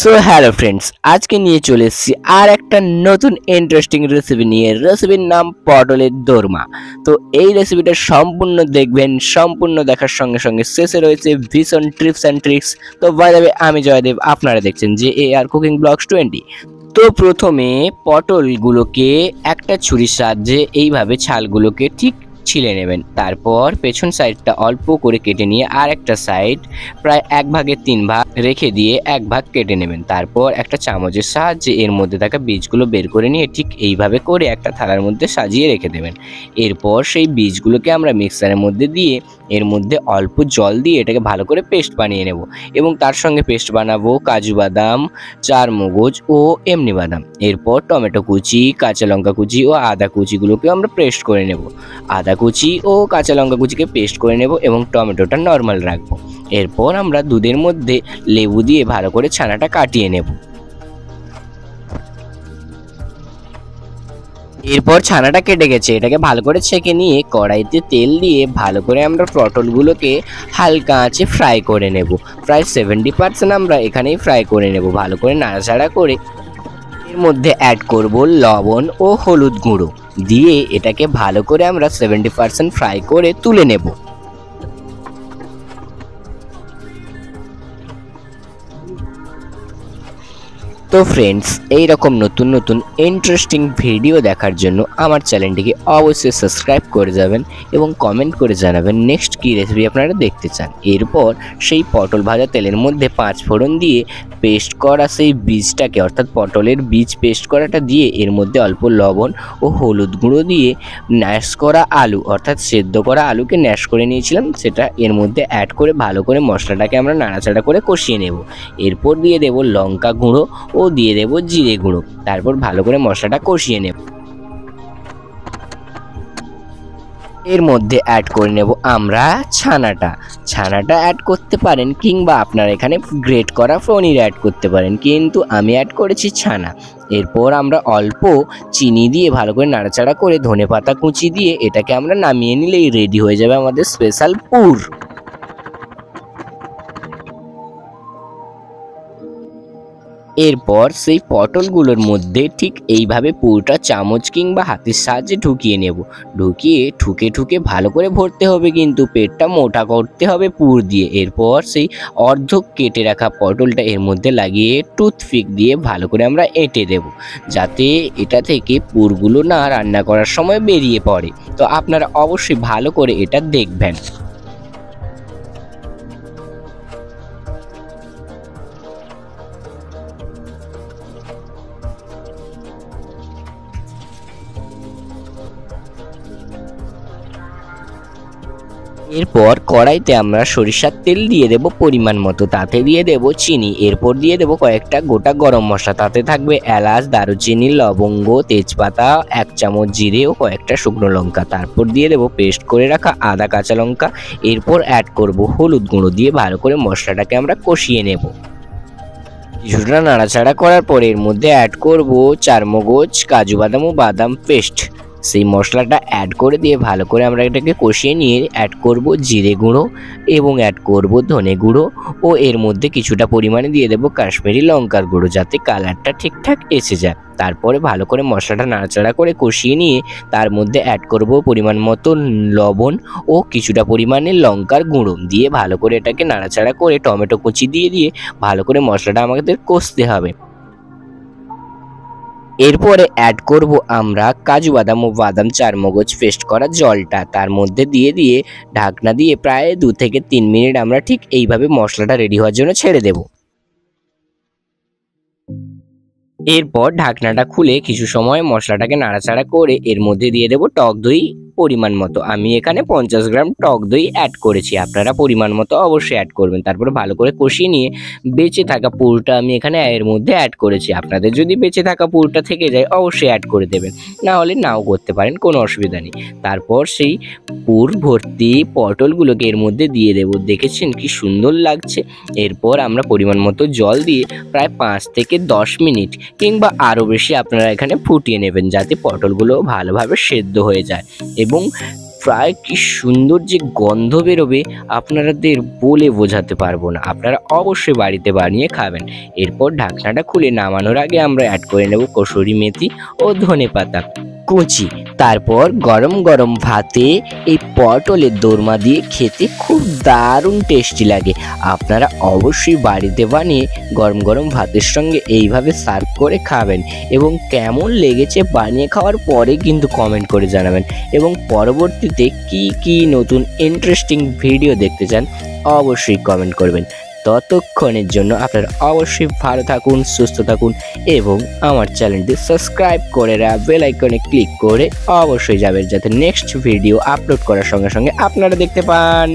So hello friends, আজকে নিয়ে চলে এসেছি আর একটা নতুন ইন্টারেস্টিং রেসিপি নিয়ে। রেসিপির নাম পটলের দোরমা। তো এই রেসিপিটা সম্পূর্ণ দেখবেন। সম্পূর্ণ দেখার সঙ্গে সঙ্গে শেষে রয়েছে ভীষণ টিপস অ্যান্ড ট্রিক্স। তো বাই দ্য ওয়ে, আমি জয়দেব, আপনারা দেখছেন JAR কুকিং ব্লগস 20। তো প্রথমে পটলগুলোকে একটা ছুরির সাহায্যে এইভাবে ছালগুলোকে ঠিক ছিলে নেবেন। তারপর পেছন সাইডটা অল্প করে কেটে নিয়ে আর একটা সাইড প্রায় 1/3 ভাগ রেখে দিয়ে 1 ভাগ কেটে নেবেন। তারপর একটা চামচের সাহায্যে এর মধ্যে থাকা বীজগুলো বের করে নিয়ে ঠিক এইভাবে করে একটা থালার মধ্যে সাজিয়ে রেখে দেবেন। এরপর সেই বীজগুলোকে আমরা মিক্সারের মধ্যে দিয়ে এর মধ্যে অল্প জল দিয়ে এটাকে ভালো করে পেস্ট বানিয়ে নেব এবং তার সঙ্গে পেস্ট বানাবো কাজু বাদাম, চারমগজ ও এমনি বাদাম। এরপর টমেটো কুচি, কাঁচা লঙ্কা কুচি ও আদা কুচিগুলোকেও আমরা পেস্ট করে নেব। আদা কুচি ও কাঁচা লঙ্কা কুচিকে পেস্ট করে নেব এবং টমেটোটা নর্মাল রাখবো। এরপর আমরা দুধের মধ্যে লেবু দিয়ে ভালো করে ছানাটা কাটিয়ে নেব। এরপর ছানাটা কেটে গেছে, এটাকে ভালো করে ছেঁকে নিয়ে কড়াইতে তেল দিয়ে ভালো করে আমরা পটলগুলোকে হালকা আঁচে ফ্রাই করে নেব। প্রায় 70% আমরা এখানেই ফ্রাই করে নেব। ভালো করে নাড়াচাড়া করে এর মধ্যে অ্যাড করব লবণ ও হলুদ গুঁড়ো দিয়ে এটাকে ভালো করে আমরা 70% ফ্রাই করে তুলে নেব। তো ফ্রেন্ডস, এইরকম নতুন নতুন ইন্টারেস্টিং ভিডিও দেখার জন্য আমার চ্যানেলটিকে অবশ্যই সাবস্ক্রাইব করে যাবেন এবং কমেন্ট করে জানাবেন নেক্সট কী রেসিপি আপনারা দেখতে চান। এরপর সেই পটল ভাজা তেলের মধ্যে 5 ফোড়ন দিয়ে পেস্ট করা সেই বীজটাকে, অর্থাৎ পটলের বীজ পেস্ট করাটা দিয়ে এর মধ্যে অল্প লবণ ও হলুদ গুঁড়ো দিয়ে ন্যাশ করা আলু, অর্থাৎ সেদ্ধ করা আলুকে ন্যাশ করে নিয়েছিলাম, সেটা এর মধ্যে অ্যাড করে ভালো করে মশলাটাকে আমরা নাড়াচাড়া করে কষিয়ে নেব। এরপর দিয়ে দেব লঙ্কা গুঁড়ো ও দিয়ে দেব জিরে গুঁড়ো। তারপর ভালো করে মশলাটা কষিয়ে নেব। এর মধ্যে অ্যাড করে নেব আমরা ছানাটা অ্যাড করতে পারেন কিংবা আপনারা এখানে গ্রেট করা পনির অ্যাড করতে পারেন, কিন্তু আমি অ্যাড করেছি ছানা। এরপর আমরা অল্প চিনি দিয়ে ভালো করে নাড়াচাড়া করে ধনেপাতা কুচি দিয়ে এটাকে আমরা নামিয়ে নিলেই রেডি হয়ে যাবে আমাদের স্পেশাল পুর। এরপর সেই পটলগুলোর মধ্যে ঠিক এইভাবে পুরোটা চামচ কিংবা হাতের সাহায্যে ঢুকিয়ে নেব। ঢুকিয়ে ঠুকে ঠুকে ভালো করে ভরতে হবে, কিন্তু পেটটা মোটা করতে হবে পুর দিয়ে। এরপর সেই অর্ধ কেটে রাখা পটলটা এর মধ্যে লাগিয়ে টুথপিক দিয়ে ভালো করে আমরা এঁটে দেব, যাতে এটা থেকে পুরগুলো না রান্না করার সময় বেরিয়ে পড়ে। তো আপনারা অবশ্যই ভালো করে এটা দেখবেন। এরপর কড়াইতে আমরা সরিষার তেল দিয়ে দেব পরিমাণ মতো, তাতে দিয়ে দেব চিনি। এরপর দিয়ে দেব কয়েকটা গোটা গরম মশলা, তাতে থাকবে এলাচ, দারুচিনি, লবঙ্গ, তেজপাতা, 1 চামচ জিরে ও কয়েকটা শুকনো লঙ্কা। তারপর দিয়ে দেব পেস্ট করে রাখা আদা, কাঁচা লঙ্কা। এরপর অ্যাড করব হলুদ গুঁড়ো দিয়ে ভালো করে মশলাটাকে আমরা কষিয়ে নেব। কিছুটা নাড়াচাড়া করার পর এর মধ্যে অ্যাড করব চারমগজ, কাজু বাদাম ও বাদাম পেস্ট। সেই মশলাটা অ্যাড করে দিয়ে ভালো করে আমরা এটাকে কষিয়ে নিয়ে অ্যাড করব জিরে গুঁড়ো এবং অ্যাড করব ধনে গুঁড়ো ও এর মধ্যে কিছুটা পরিমাণে দিয়ে দেব কাশ্মীরি লঙ্কার গুঁড়ো, যাতে কালারটা ঠিকঠাক এসে যায়। তারপরে ভালো করে মশলাটা নাড়াচাড়া করে কষিয়ে নিয়ে তার মধ্যে অ্যাড করব পরিমাণ মতো লবণ ও কিছুটা পরিমাণে লঙ্কার গুঁড়ো দিয়ে ভালো করে এটাকে নাড়াচাড়া করে টমেটো কুচি দিয়ে ভালো করে মশলাটা আমাদের কষতে হবে। এরপরে অ্যাড করব আমরা কাজু বাদাম ও বাদাম চারমগজ পেস্ট করা জলটা, তার মধ্যে দিয়ে ঢাকনা দিয়ে প্রায় 2 থেকে 3 মিনিট আমরা ঠিক এইভাবে মশলাটা রেডি হওয়ার জন্য ছেড়ে দেব। এরপর ঢাকনাটা খুলে কিছু সময় মশলাটাকে নাড়াচাড়া করে এর মধ্যে দিয়ে দেব টক দই পরিমাণ মতো। আমি এখানে 50 গ্রাম টক দই অ্যাড করেছি, আপনারা পরিমাণ মতো অবশ্যই অ্যাড করবেন। তারপরে ভালো করে কষিয়ে নিয়ে বেঁচে থাকা পুরটা আমি এখানে এর মধ্যে অ্যাড করেছি। আপনাদের যদি বেঁচে থাকা পুরটা থেকে যায় অবশ্যই অ্যাড করে দেবেন, না হলে নাও করতে পারেন, কোনো অসুবিধা নেই। তারপর সেই পুর ভর্তি পটলগুলোকে এর মধ্যে দিয়ে দেব। দেখেছেন কি সুন্দর লাগছে। এরপর আমরা পরিমাণ মতো জল দিয়ে প্রায় 5 থেকে 10 মিনিট কিংবা আরও বেশি আপনারা এখানে ফুটিয়ে নেবেন, যাতে পটলগুলো ভালোভাবে সেদ্ধ হয়ে যায় এবং প্রায় কি সুন্দর যে গন্ধ বেরোবে আপনাদের বলে বোঝাতে পারবো না। আপনারা অবশ্যই বাড়িতে বানিয়ে খাবেন। এরপর ঢাকনাটা খুলে নামানোর আগে আমরা অ্যাড করে নেব কসুরি মেথি ও ধনেপাতা কুচি। তারপর গরম গরম ভাতে এই পটলের দোরমা দিয়ে খেতে খুব দারুণ টেস্টি লাগে। আপনারা অবশ্যই বাড়িতে বানিয়ে গরম গরম ভাতের সঙ্গে এইভাবে সার্ভ করে খাবেন এবং কেমন লেগেছে বানিয়ে খাওয়ার পরে কিন্তু কমেন্ট করে জানাবেন। এবং পরবর্তীতে কি নতুন ইন্টারেস্টিং ভিডিও দেখতে চান অবশ্যই কমেন্ট করবেন। ততক্ষণের জন্য আপনারা অবশ্যই ভালো থাকুন, সুস্থ থাকুন এবং আমার চ্যানেলটি সাবস্ক্রাইব করে বেল আইকনে ক্লিক করে অবশ্যই যাবেন, যাতে নেক্সট ভিডিও আপলোড করার সঙ্গে সঙ্গে আপনারা দেখতে পান।